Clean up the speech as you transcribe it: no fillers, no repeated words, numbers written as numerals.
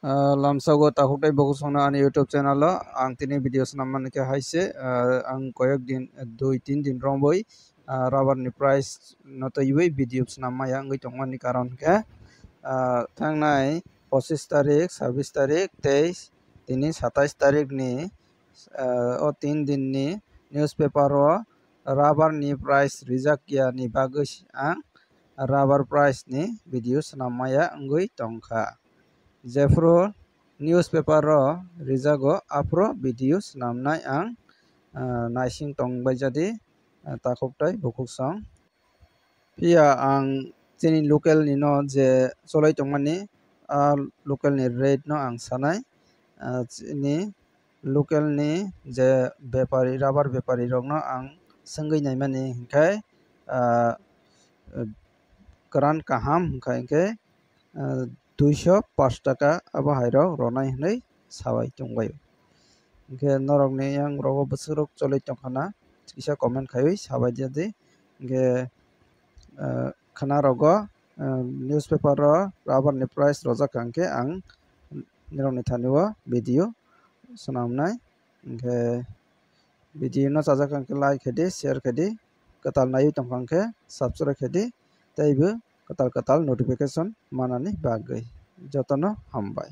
Lamsago takutai bokusona ani YouTube channel ang tini video senaman ke haise ang koyok din 2-3 din romboi rubber ni price noto iwe video senama yang ngi tongman ni karon ke thangnai 25 tarik 26 tarik 23 tini 27 tarik ni o 3 din ni newspaper o rubber ni price rijak ya ni bagus ang rubber price ni video senama ya ngui tongkha Jeffro newspaper rijago apro videos namnai ang naising tongbai jadi takoktai bokuksong pia ang chini local ni no je solai tongmani local ni rate no ang sanai chini local ni je bepari rubber bepari rok no ang sangui naimani hingkai karan kaham hingkai 205 টাকা abo hairo ronai hnai sawai tongbai ke norok ni yang rogo bosrok cholai tongkhana kisa comment khaiwi sabai jadi ke khana rogo newspaper ro rubber ni price rojak kangke ang nirok ni thaniwo video sonamnai ke video no chajak kangke like khedi share khedi katal nayu tongkangke subscribe khedi taibo katal notification manani bagai jotono hambai।